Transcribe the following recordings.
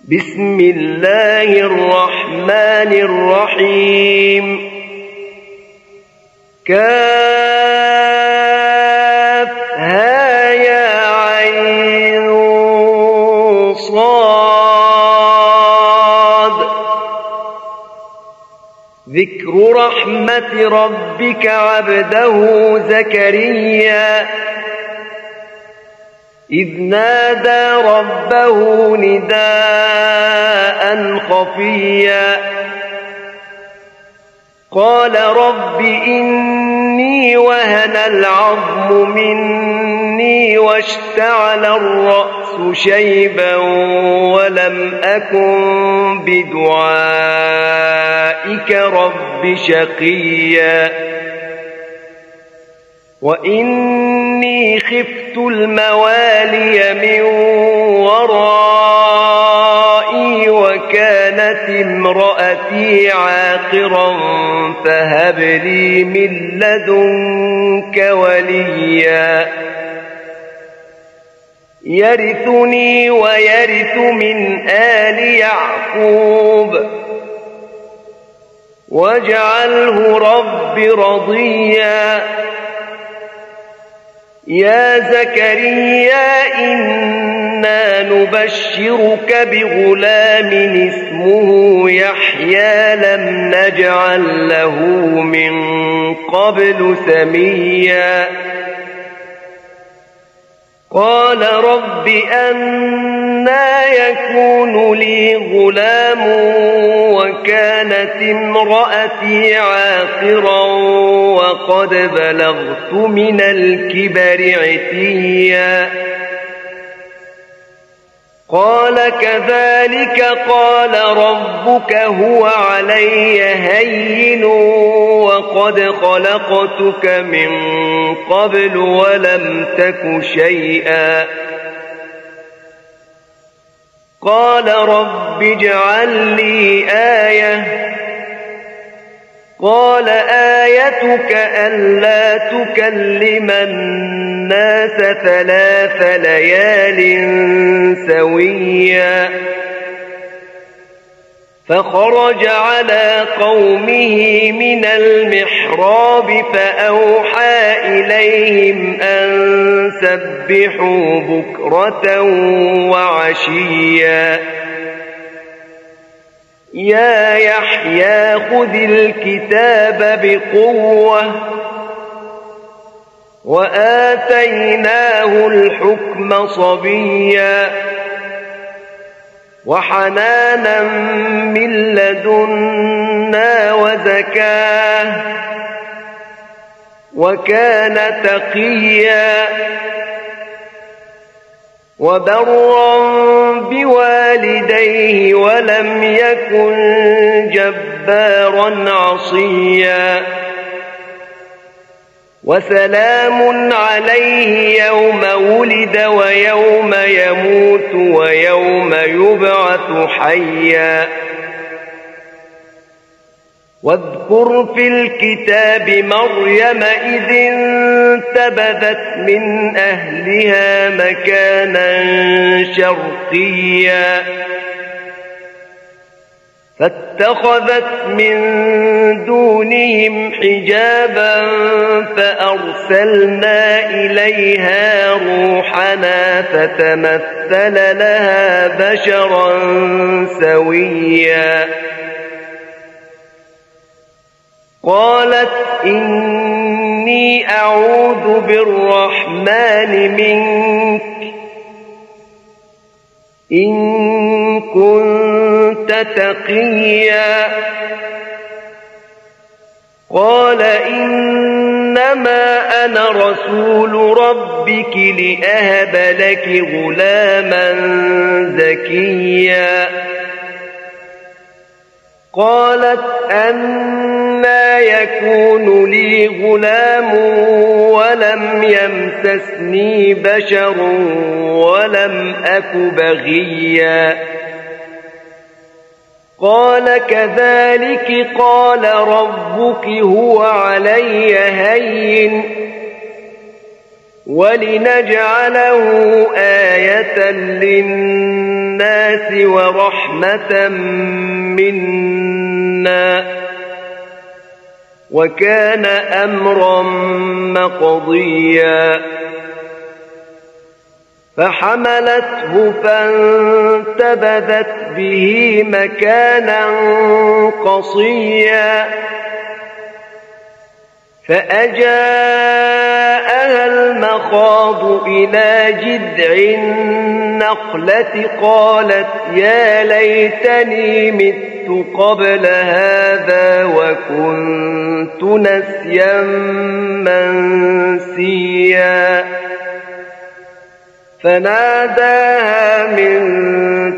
بسم الله الرحمن الرحيم. كافها يا عين صاد. ذكر رحمة ربك عبده زكريا إذ نادى ربه نداء خفيا قال رب إني وهن العظم مني واشتعل الرأس شيبا ولم أكن بدعائك رب شقيا وإني خفت الموالي من ورائي وكانت امرأتي عاقرا فهب لي من لدنك وليا يرثني ويرث من آل يعقوب واجعله رب رضيا يا زكريا إنا نبشرك بغلام اسمه يحيى لم نجعل له من قبل سميا قال رب أنى يكون لي غلام وكانت امرأتي عاقرا وقد بلغت من الكبر عتيا قال كذلك قال ربك هو علي هين وقد خلقتك من قبل ولم تك شيئا قال رب اجعل لي آية قال آيتك ألا تكلم الناس 3 ليال سويا فخرج على قومه من المحراب فأوحى إليهم أن سبحوا بكرة وعشيا يا يحيى خذ الكتاب بقوة وآتيناه الحكم صبيا وحنانا من لدنا وزكاة وكان تقيا وبرا بوالديه ولم يكن جبارا عصيا وسلام عليه يوم ولد ويوم يموت ويوم يبعث حيا واذكر في الكتاب مريم إذ انتبذت من أهلها مكانا شرقيا فاتخذت من دونهم حجابا فأرسلنا إليها روحنا فتمثل لها بشرا سويا قالت إني أعوذ بالرحمن منك إن كنت تقيا قال إنما أنا رسول ربك لأهب لك غلاما زكيا قالت أنى يكون لي غلام ولم يمسسني بشر ولم أك بغيا قال كذلك قال ربك هو علي هين ولنجعله آية للناس الناس ورحمة منا وكان أمرا مقضيا فحملته فانتبذت به مكانا قصيا فأجاءها المخاض إلى جذع النخلة قالت يا ليتني مت قبل هذا وكنت نسيا منسيا فناداها من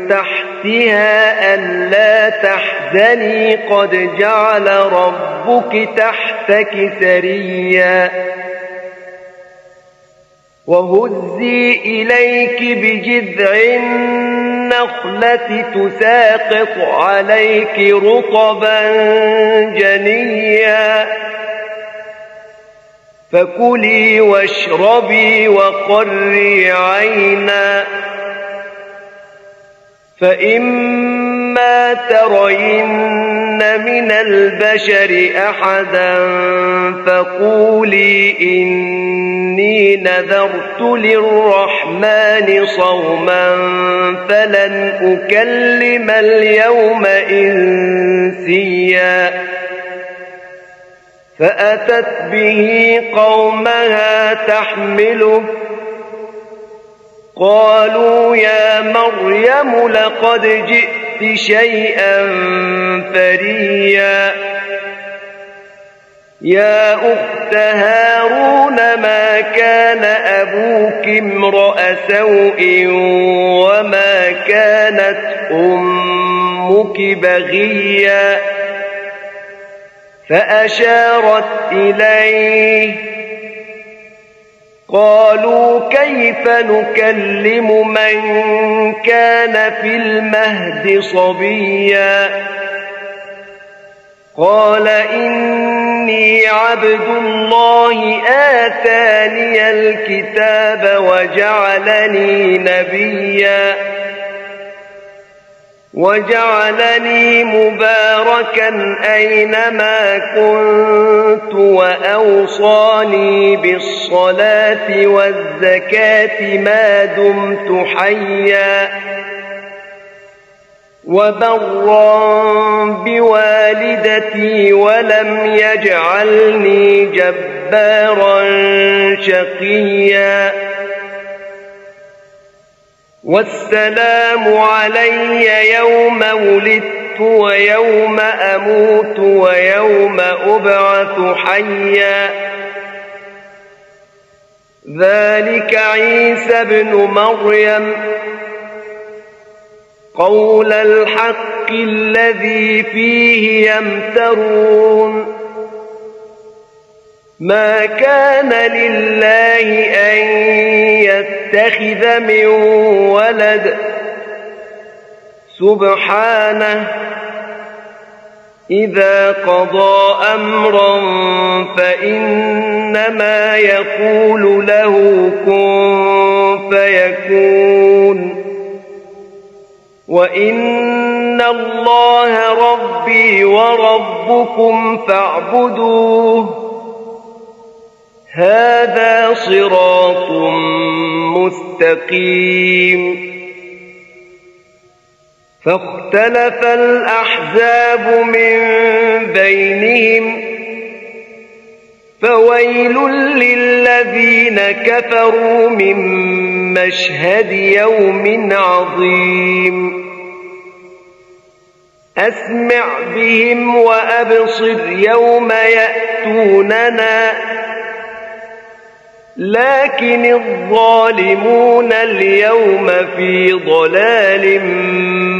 تحتها ألا تحزني قد جعل ربك تحتك سريا وهزي إليك بجذع النخلة تساقط عليك رطبا جنيا فكلي واشربي وقري عينا فإما ترين من البشر أحدا فقولي إني نذرت للرحمن صوما فلن أكلم اليوم إنسيا فأتت به قومها تحمله قالوا يا مريم لقد جئت شيئا فريا يا أخت هارون ما كان أبوك امرأ سوء وما كانت أمك بغيا فأشارت إليه قالوا كيف نكلم من كان في المهد صبيا قال إني عبد الله آتاني الكتاب وجعلني نبيا وجعلني مباركا أينما كنت وأوصاني بالصلاة والزكاة ما دمت حيا وبرا بوالدتي ولم يجعلني جبارا شقيا والسلام علي يوم ولدت ويوم أموت ويوم أبعث حيا ذلك عيسى ابن مريم قول الحق الذي فيه يمترون ما كان لله أن يتخذ من ولد سبحانه إذا قضى أمرا فإنما يقول له كن فيكون وإن الله ربي وربكم فاعبدوه هذا صراط مستقيم فاختلف الأحزاب من بينهم فويل للذين كفروا من مشهد يوم عظيم أسمع بهم وأبصر يوم يأتوننا لكن الظالمون اليوم في ضلال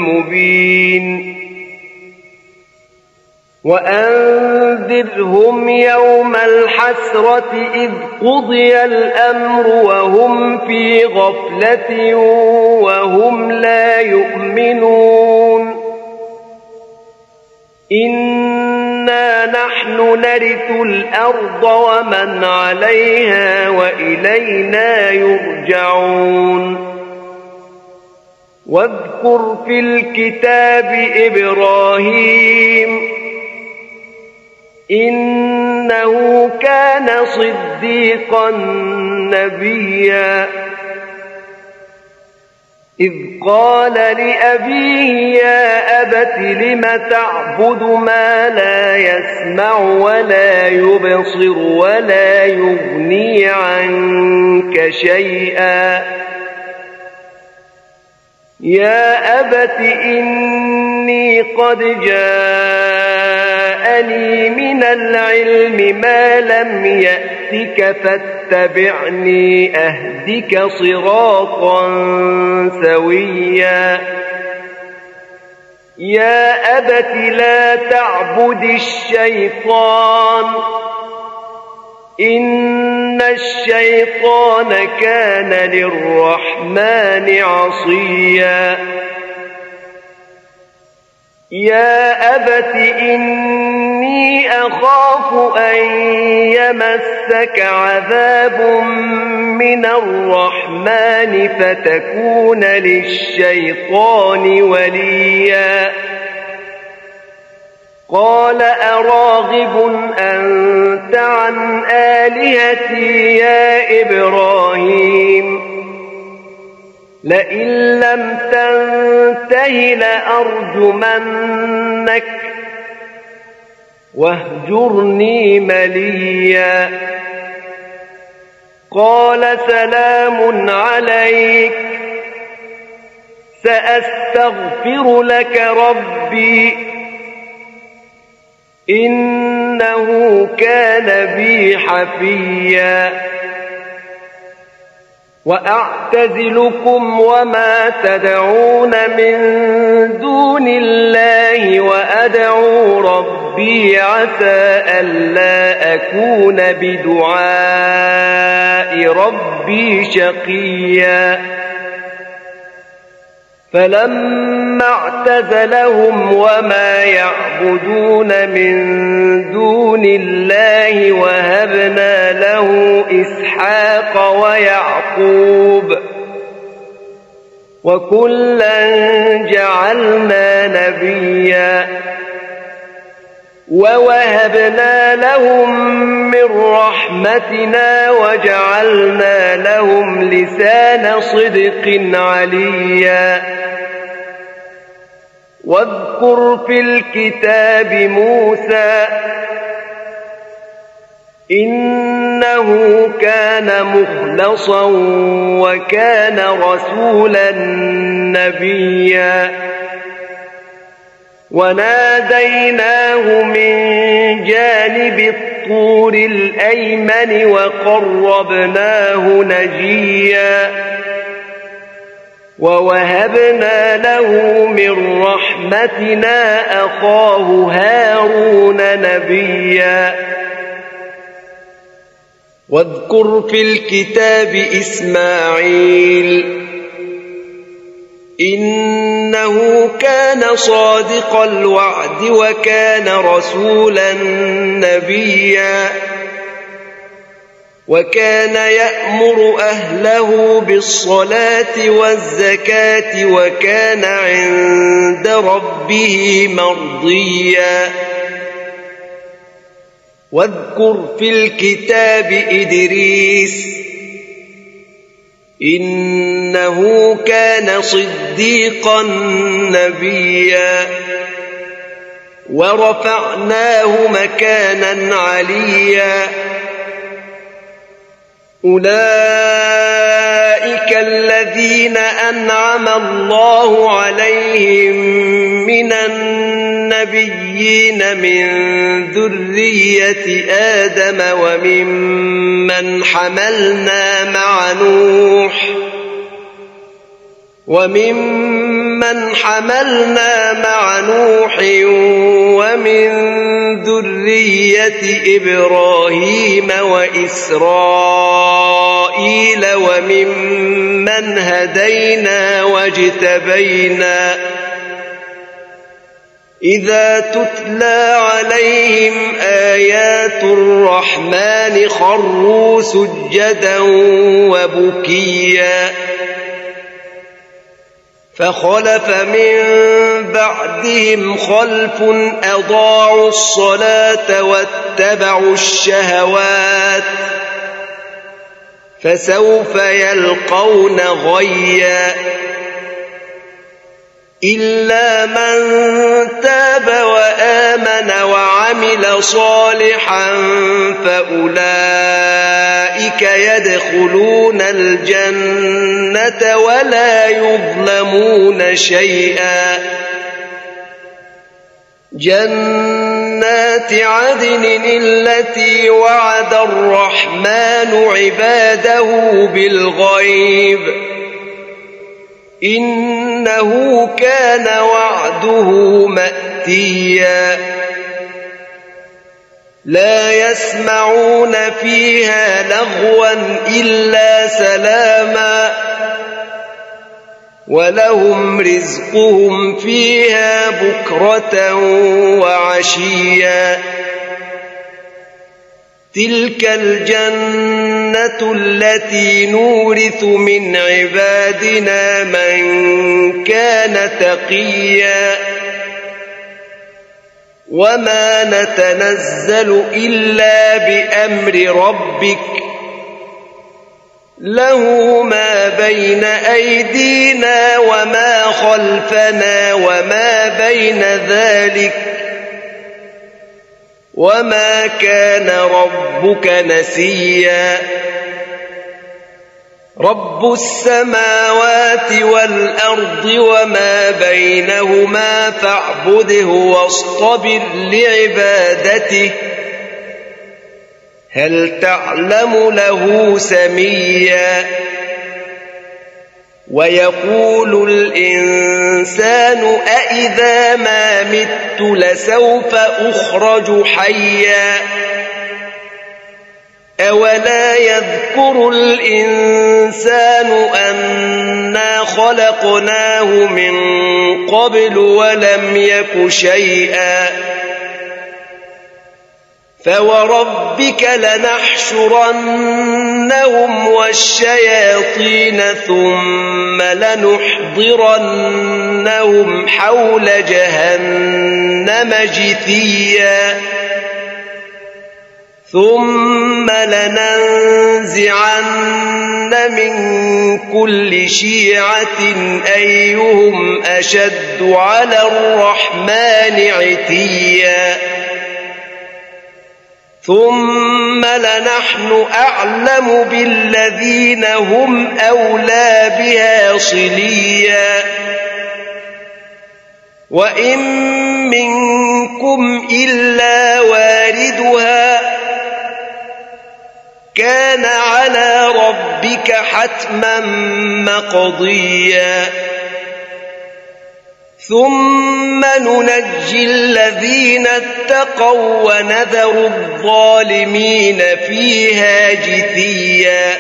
مبين وأنذرهم يوم الحسرة إذ قضي الأمر وهم في غفلة وهم لا يؤمنون إنا نحن نرث الأرض ومن عليها وإلينا يرجعون واذكر في الكتاب إبراهيم إنه كان صديقا نبيا إذ قال لأبيه يا أبت لم تعبد ما لا يسمع ولا يبصر ولا يغني عنك شيئا يا أبت إني قد جاءني من العلم ما لم يأتك فاتبعني أهدك صراطا سويا يا أبت لا تعبد الشيطان إن الشيطان كان للرحمن عصيا يا أبت إني أخاف أن يمسك عذاب من الرحمن فتكون للشيطان وليا قال أراغب أنت عن آلهتي يا إبراهيم لئن لم تنته لأرجمنك واهجرني مليا قال سلام عليك سأستغفر لك ربي إنه كان بي حفيا وأعتزلكم وما تدعون من دون الله وأدعو ربي عسى ألا أكون بدعاء ربي شقيا فلما اعتزلهم وما يعبدون من دون الله وهبنا له إسحاق ويعقوب وكلا جعلنا نبيا ووهبنا لهم من رحمتنا وجعلنا لهم لسان صدق عليا واذكر في الكتاب موسى إنه كان مخلصا وكان رسولا نبيا وناديناه من جانب الطور الأيمن وقربناه نجيا ووهبنا له من رحمتنا أخاه هارون نبيا واذكر في الكتاب إسماعيل إنه كان صادق الوعد وكان رسولا نبيا وكان يأمر أهله بالصلاة والزكاة وكان عند ربه مرضيا واذكر في الكتاب إدريس إنه كان صديقا نبيا ورفعناه مكانا عليا أولئك الذين أنعم الله عليهم من النبيين من ذرية آدم وممن حملنا مع نوح ومن ذرية إبراهيم وإسرائيل وممن هدينا واجتبينا إذا تتلى عليهم آيات الرحمن خروا سجدا وبكيا فخلف من بعدهم خلف أضاعوا الصلاة واتبعوا الشهوات فسوف يلقون غيا إلا من تاب وآمن وعمل صالحا فأولئك يدخلون الجنة ولا يظلمون شيئا جنات عدن التي وعد الرحمن عباده بالغيب إنه كان وعده مأتيا لا يسمعون فيها لغوا إلا سلاما ولهم رزقهم فيها بكرة وعشيا تلك الجنة التي نورث من عبادنا من كان تقيا وما نتنزل إلا بأمر ربك له ما بين أيدينا وما خلفنا وما بين ذلك وما كان ربك نسيا رب السماوات والأرض وما بينهما فاعبده واصطبر لعبادته هل تعلم له سميا ويقول الإنسان أإذا ما مت لسوف أخرج حيا أولا يذكر الإنسان أنا خلقناه من قبل ولم يك شيئا فوربك لنحشرنهم والشياطين ثم لنحضرنهم حول جهنم جثيا ثم لننزعن من كل شيعة أيهم أشد على الرحمن عتيا ثم لنحن أعلم بالذين هم أولى بها صليا وإن منكم إلا واردها كان على ربك حتما مقضيا ثم ننجي الذين اتقوا ونذر الظالمين فيها جثيا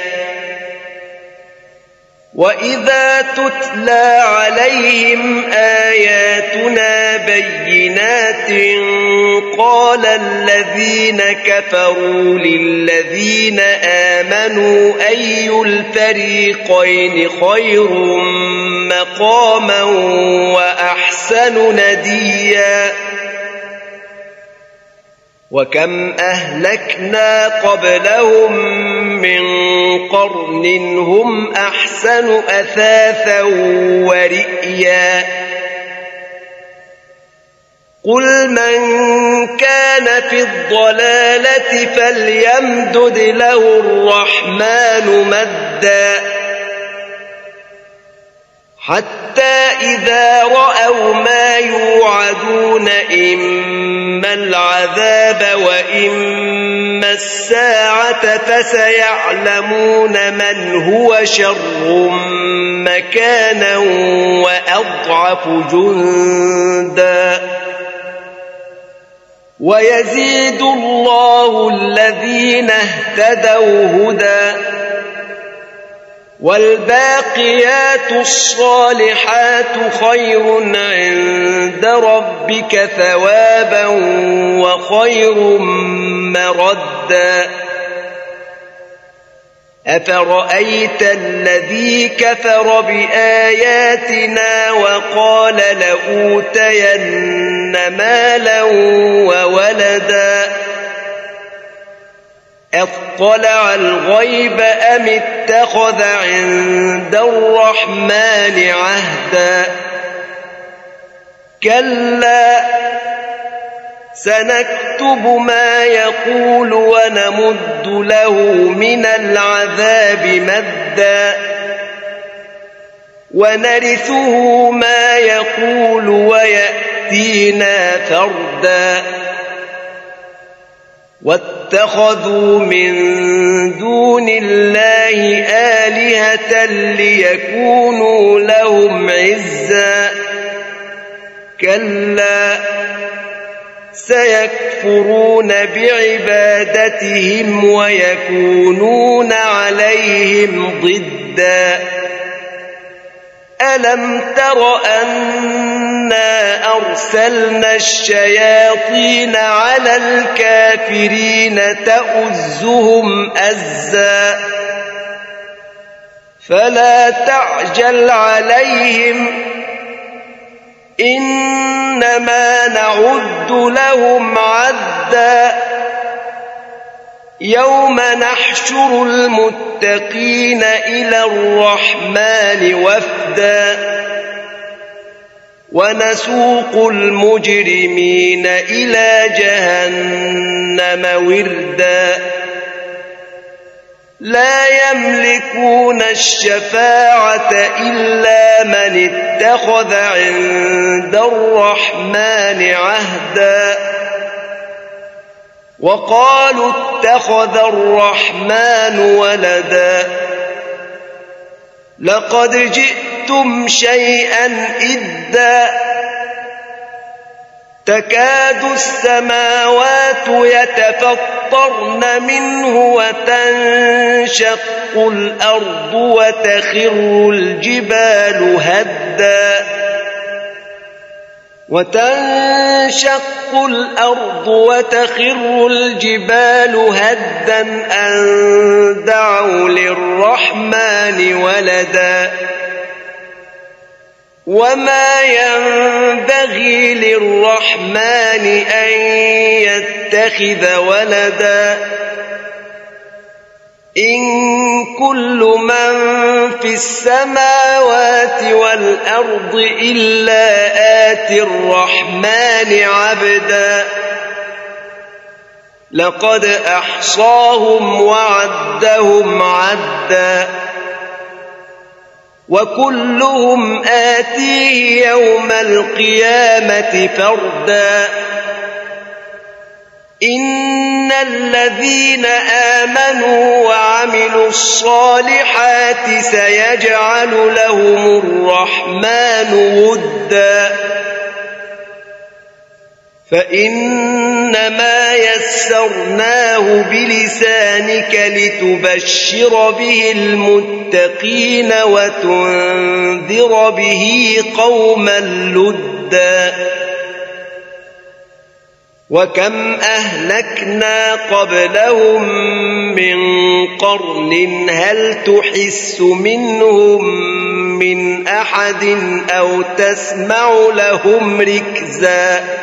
وإذا تتلى عليهم آياتنا بينات قال الذين كفروا للذين آمنوا أي الفريقين خير مقاما وأحسن نديا وكم أهلكنا قبلهم من قرن هم أحسن أثاثا ورئيا قل من كان في الضلالة فليمدد له الرحمن مدا حتى إذا رأوا ما يوعدون إما العذاب وإما الساعة فسيعلمون من هو شر مكانا وأضعف جندا ويزيد الله الذين اهتدوا هدى والباقيات الصالحات خير عند ربك ثوابا وخير مردا أفرأيت الذي كفر بآياتنا وقال لأوتين مالا وولدا أطلع الغيب أم اتخذ عند الرحمن عهدا كلا سنكتب ما يقول ونمد له من العذاب مدا ونرثه ما يقول ويأتينا فردا واتخذوا من دون الله آلهة ليكونوا لهم عزا كلا سيكفرون بعبادتهم ويكونون عليهم ضدا ألم تر أنا أرسلنا الشياطين على الكافرين تؤزهم أزا فلا تعجل عليهم إنما نعد لهم عدا يوم نحشر المتقين إلى الرحمن وفدا ونسوق المجرمين إلى جهنم وردا لا يملكون الشفاعة إلا من اتخذ عند الرحمن عهدا وقالوا اتخذ الرحمن ولدا لقد جئتم شيئا إدا تكاد السماوات يتفطرن منه وتنشق الأرض وتخر الجبال هدا أن دعوا للرحمن ولدا وما ينبغي للرحمن أن يتخذ ولدا إن كل من في السماوات والأرض إلا آتي الرحمن عبدا لقد أحصاهم وعدهم عدا وكلهم آتيه يوم القيامة فردا إن الذين آمنوا وعملوا الصالحات سيجعل لهم الرحمن ودا فإنما يسرناه بلسانك لتبشر به المتقين وتنذر به قوما لدا وكم أهلكنا قبلهم من قرن هل تحس منهم من أحد أو تسمع لهم ركزا